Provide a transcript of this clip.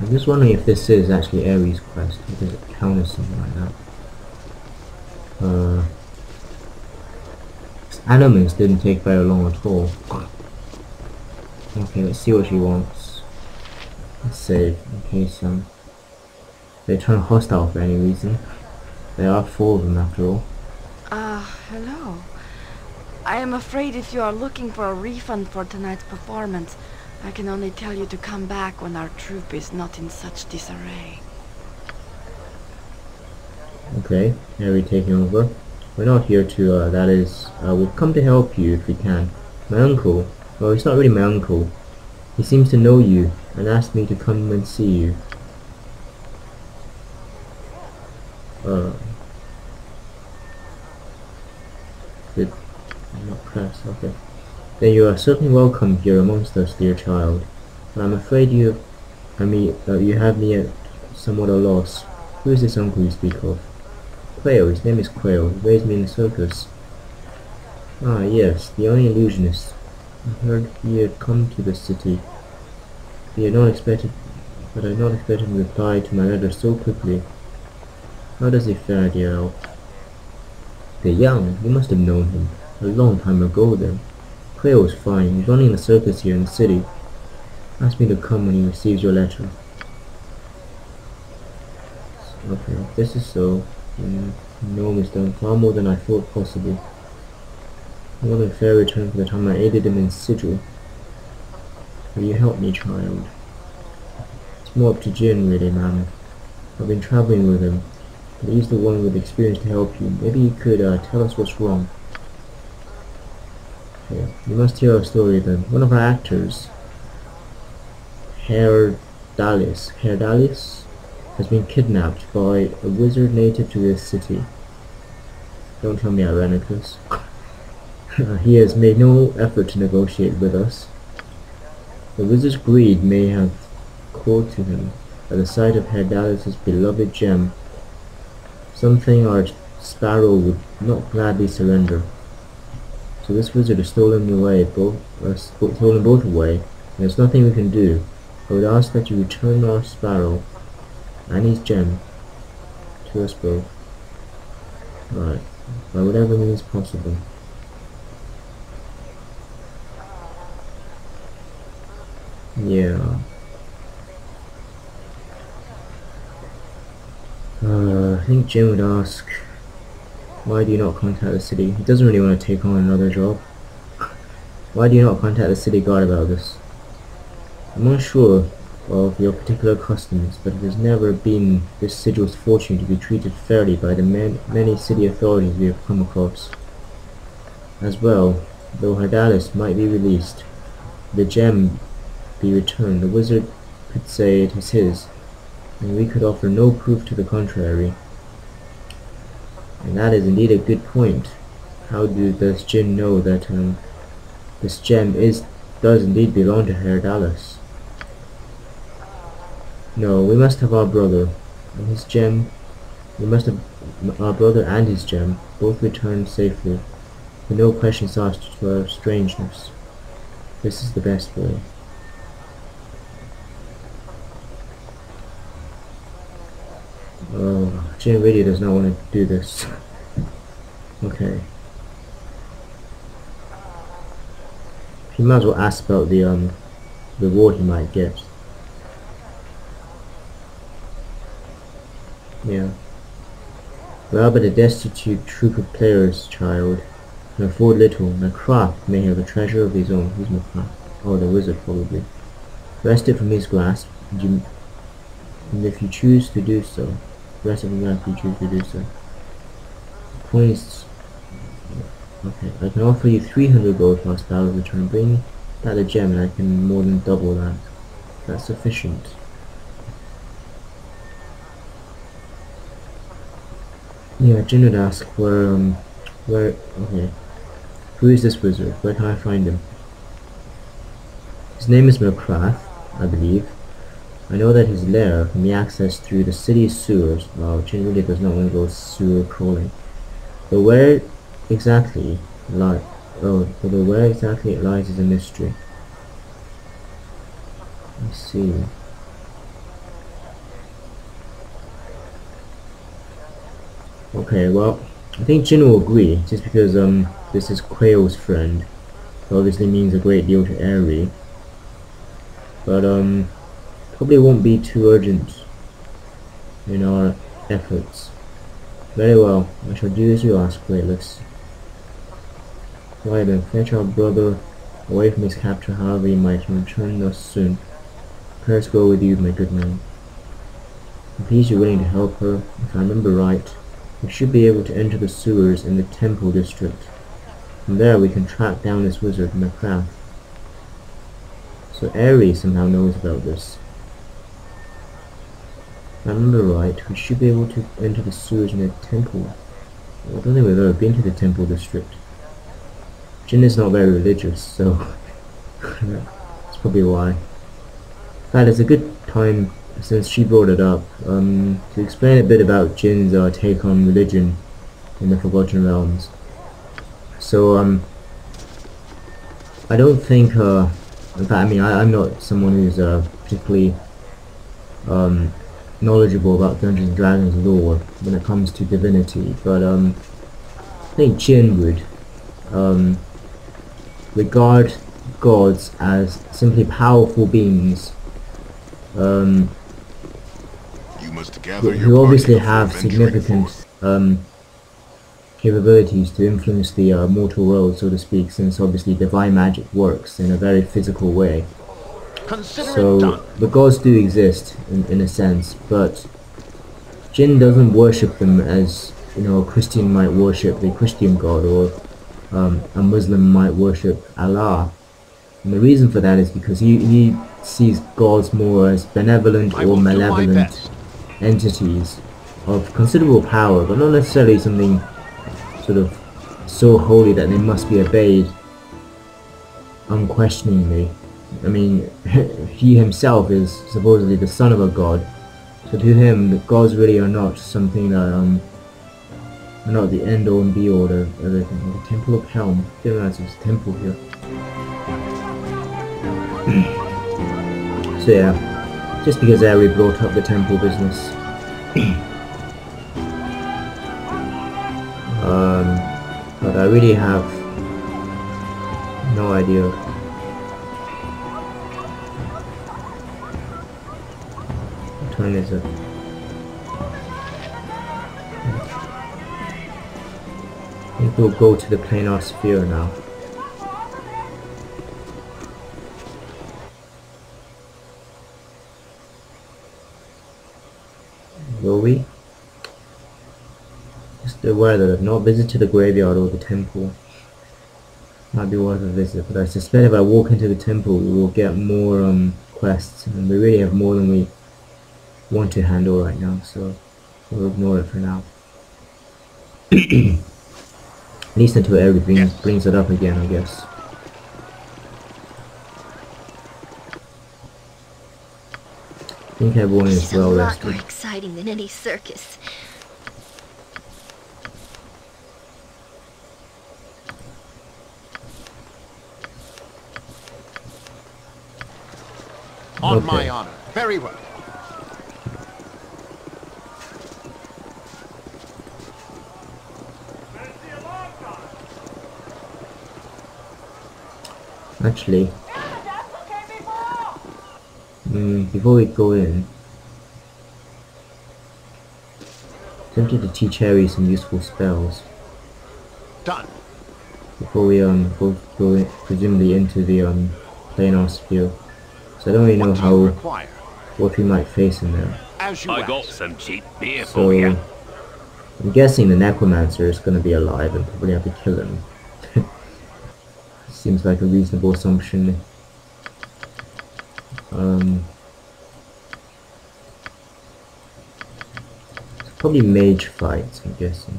I'm just wondering if this is actually Ares' quest, or does it count as something like that? Animals didn't take very long at all. Okay, let's see what she wants. Let's save, in case they turn hostile for any reason. There are 4 of them after all. Hello. I am afraid if you are looking for a refund for tonight's performance, I can only tell you to come back when our troupe is not in such disarray. Okay, Harry taking over. We're not here to, that is, we've come to help you if we can. My uncle, well, he's not really my uncle. He seems to know you and asked me to come and see you. I'm not pressed, okay. Then you are certainly welcome here amongst us, dear child. But I'm afraid you have me at somewhat a loss. Who is this uncle you speak of? Quail, his name is Quail. He raised me in the circus. Ah, yes, the only illusionist. I heard he had come to the city. But I had not expected him to reply to my letter so quickly. How does he fare, dear elf? The young, you must have known him. A long time ago then. Quail was fine. He's running the circus here in the city. Asked me to come when he receives your letter. Okay, if this is so, Gnome has done far more than I thought possible. More than fair return for the time I aided him in Sigil. Will you help me, child? It's more up to Jin, really, ma'am. I've been traveling with him, but he's the one with experience to help you. Maybe he could tell us what's wrong. Okay, you must hear our story then. One of our actors, Herr Dalis, has been kidnapped by a wizard native to this city. Don't tell me Irenicus. He has made no effort to negotiate with us. The wizard's greed may have called to him at the sight of Herr Dalis' beloved gem, something our sparrow would not gladly surrender. So this wizard has stolen both away, and there's nothing we can do. I would ask that you return our sparrow and his gem to us both. Right, by whatever means possible. Yeah. I think Jim would ask, why do you not contact the city? He doesn't really want to take on another job. Why do you not contact the city guard about this? I'm unsure of your particular customs, but it has never been this sigil's fortune to be treated fairly by the many city authorities we have come across. As well, though Hardalis might be released, the gem be returned, the wizard could say it is his, and we could offer no proof to the contrary. And that is indeed a good point. How does Jin know that this gem does indeed belong to Herr Dallas? No, we must have our brother and his gem. We must have our brother and his gem both returned safely, with no questions asked to our strangeness. This is the best way. Oh, Jin really does not want to do this. Okay. He might as well ask about the reward he might get. Yeah. We are but a destitute troop of players, child. Can afford little. Macraft may have a treasure of his own. Who's Macraft? Oh, the wizard probably. Wrest it from his grasp, and if you choose to do so, wrest it from his grasp if you choose to do so. Points. Okay, I can offer you 300 gold plus battle return. Bring that a gem and I can more than double that. That's sufficient. Yeah, Jin would ask where, okay. Who is this wizard? Where can I find him? His name is Merkrath, I believe. I know that his lair can be accessed through the city's sewers. Wow, Jin really does not want to go sewer crawling. But where exactly it lies is a mystery. Let's see. Okay, well, I think Jin will agree, just because this is Quayle's friend. It obviously means a great deal to Aerie. But probably won't be too urgent in our efforts. Very well, I shall do as you ask, Raelis. Why then, fetch our brother away from his capture, however he might, and return thus soon. Prayers go with you, my good man. I'm pleased you're willing to help her. If I remember right, we should be able to enter the sewers in the Temple District. From there we can track down this wizard in a craft. So Aerie somehow knows about this. If I remember right, we should be able to enter the sewers in the temple. I don't think we've ever been to the Temple District. Jin is not very religious, so that's probably why. In fact, it's a good time, since she brought it up, to explain a bit about Jin's take on religion in the Forgotten Realms. So, I don't think, in fact, I mean, I'm not someone who's particularly knowledgeable about Dungeons and Dragons lore when it comes to divinity, but I think Jin would regard gods as simply powerful beings You must gather your who party obviously before have venturing significant forth. capabilities to influence the mortal world, so to speak, since obviously divine magic works in a very physical way. Consider it So done. the gods do exist in a sense, but Jin doesn't worship them as, you know, a Christian might worship the Christian god, or a Muslim might worship Allah. And the reason for that is because he sees gods more as benevolent I or will do my malevolent best. entities of considerable power, but not necessarily something sort of so holy that they must be obeyed unquestioningly. I mean, he himself is supposedly the son of a god, so to him the gods really are not something that are not the end all and be all of everything. The Temple of Helm, I didn't realize there's a temple here. So yeah, just because Aerie brought up the temple business. But I really have no idea. What time is it? I think we'll go to the planar sphere now. Will we? Just aware that I've not visited the graveyard or the temple. Might be worth a visit, but I suspect if I walk into the temple we will get more quests, and we really have more than we want to handle right now, so we'll ignore it for now. At least until everything brings it up again, I guess. I think everyone This is is a well lot more rested. exciting than any circus. On Okay. my honor. Very well. Actually, before we go in, tempted to teach Harry some useful spells Done. before we presumably into the planar sphere. So I don't really know What do you how require? what we might face in there. As you I got asked. some cheap beer So for you. I'm guessing the necromancer is going to be alive and probably have to kill him. Seems like a reasonable assumption. It's probably mage fights, I'm guessing.